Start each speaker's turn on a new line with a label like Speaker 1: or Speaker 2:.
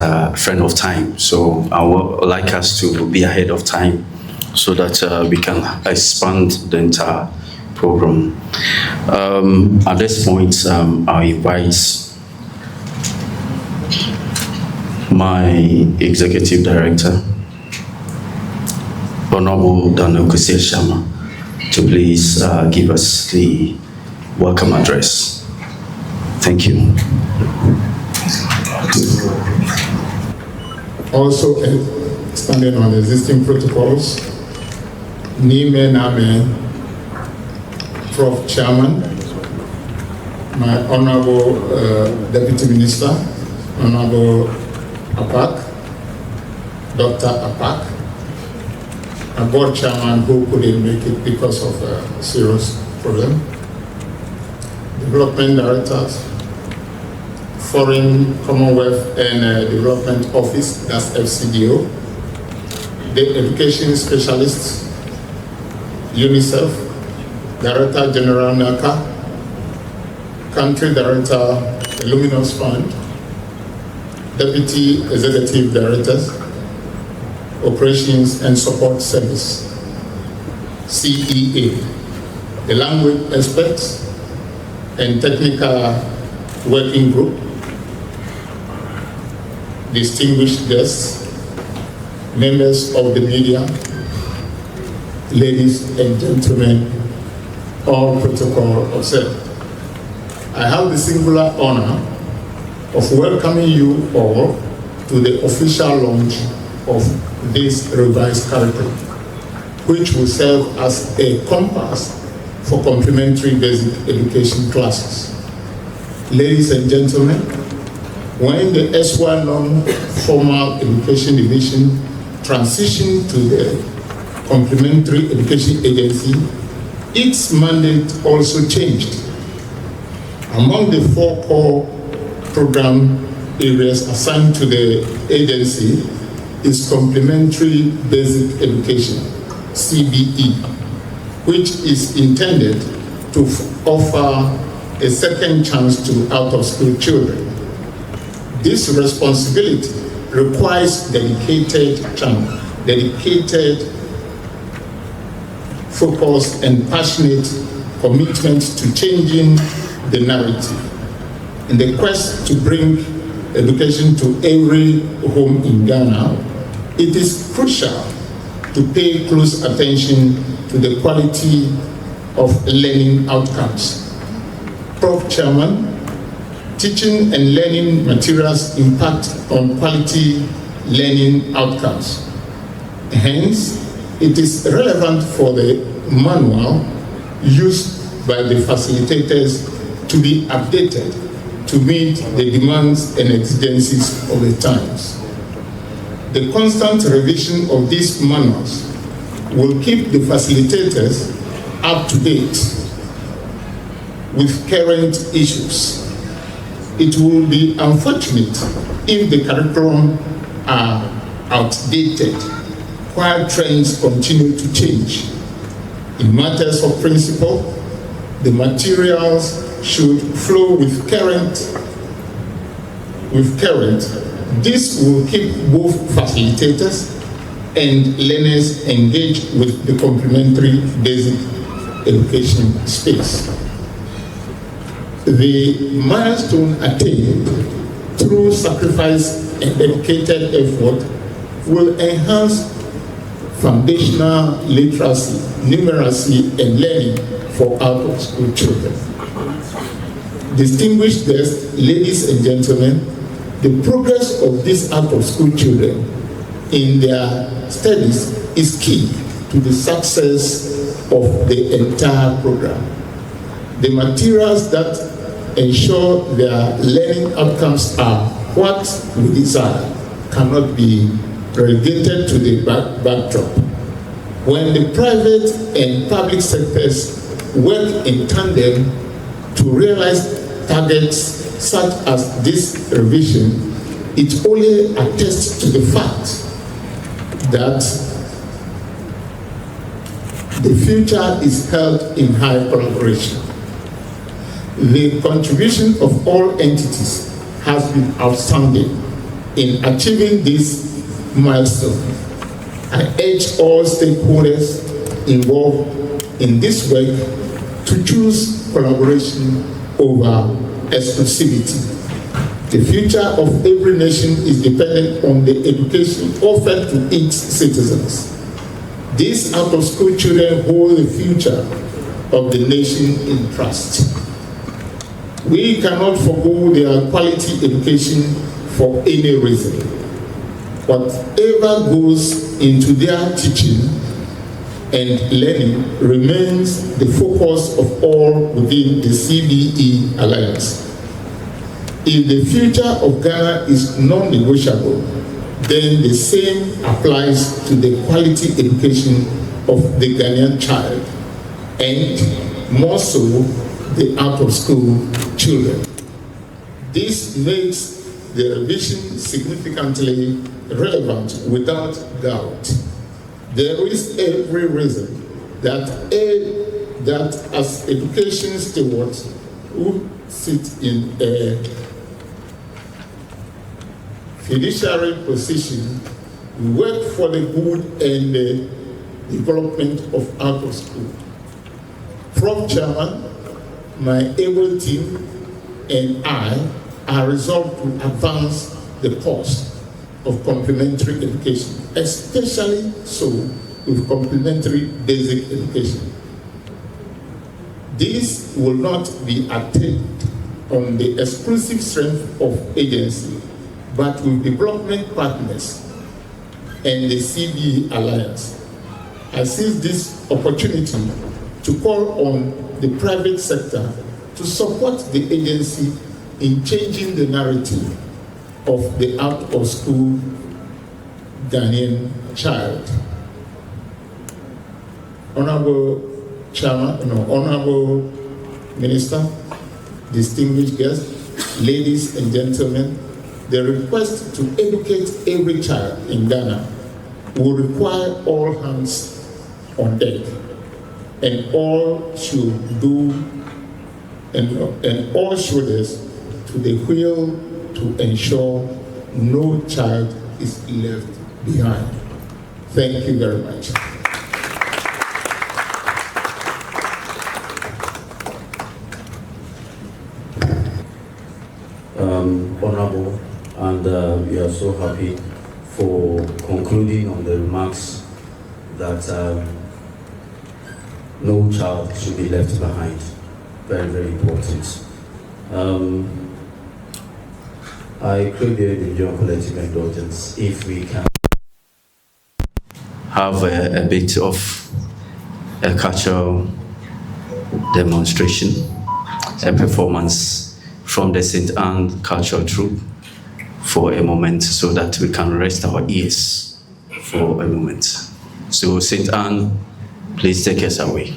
Speaker 1: a friend of time. So I would like us to be ahead of time so that we can expand the entire program. At this point, I invite my Executive Director, Honorable Kwesi Ashiamah, to please give us the welcome address. Thank you.
Speaker 2: Also, standing on existing protocols, Nime Name, Prof. Chairman, my Honorable Deputy Minister, Honorable Apak, Dr. Apak, a board chairman who couldn't make it because of a serious problem, development directors, Foreign Commonwealth and Development Office, that's FCDO, the education specialists, UNICEF, Director General NACA, Country Director, Luminous Fund, Deputy Executive Directors, Operations and Support Service, CEA, the language experts and technical working group, distinguished guests, members of the media, ladies and gentlemen, all protocol observed. I have the singular honor of welcoming you all to the official launch of this revised curriculum, which will serve as a compass for complementary basic education classes. Ladies and gentlemen, when the S1 non-formal education division transitioned to the Complementary Education Agency, its mandate also changed. Among the 4 core program areas assigned to the agency is Complementary Basic Education, CBE, which is intended to offer a second chance to out-of-school children. This responsibility requires dedicated focus and passionate commitment to changing the narrative. In the quest to bring education to every home in Ghana, it is crucial to pay close attention to the quality of learning outcomes. Prof. Chairman, teaching and learning materials impact on quality learning outcomes. Hence, it is relevant for the manual used by the facilitators to be updated to meet the demands and exigencies of the times. The constant revision of these manuals will keep the facilitators up to date with current issues. It will be unfortunate if the curriculum are outdated while trends continue to change. In matters of principle, the materials should flow with current. This will keep both facilitators and learners engaged with the complementary basic education space. The milestone attained through sacrifice and dedicated effort will enhance foundational literacy, numeracy, and learning for out-of-school children. Distinguished guests, ladies and gentlemen, the progress of these out-of-school children in their studies is key to the success of the entire program. The materials that ensure their learning outcomes are what we desire cannot be relegated to the backdrop. When the private and public sectors work in tandem to realize targets such as this revision, it only attests to the fact that the future is held in high collaboration. The contribution of all entities has been outstanding In achieving this milestone, I urge all stakeholders involved in this work to choose collaboration over exclusivity. The future of every nation is dependent on the education offered to its citizens. These out-of-school children hold the future of the nation in trust. We cannot forgo their quality education for any reason. Whatever goes into their teaching and learning remains the focus of all within the CBE Alliance. If the future of Ghana is non-negotiable, then the same applies to the quality education of the Ghanaian child, and more so the out-of-school children. This makes the revision significantly relevant without doubt. There is every reason that as education stewards who sit in a fiduciary position, we work for the good and the development of out of school. From Chairman, my able team and I are resolved to advance the cause of complementary education, especially so with complementary basic education. This will not be attained on the exclusive strength of agency, but with development partners and the CBE Alliance. I seize this opportunity to call on the private sector to support the agency in changing the narrative of the out-of-school Ghanaian child. Honorable Chairman, Honorable Minister, distinguished guests, ladies and gentlemen, the request to educate every child in Ghana will require all hands on deck, and all should do and all shoulders to the wheel to ensure no child is left behind. Thank you very much.
Speaker 1: Honorable, and we are so happy for concluding on the remarks that no child should be left behind. Very, very important. I crave the individual collective indulgence if we can have a bit of a cultural demonstration, a performance from the St. Anne Cultural Troupe for a moment so that we can rest our ears for a moment. So St. Anne, please take us away.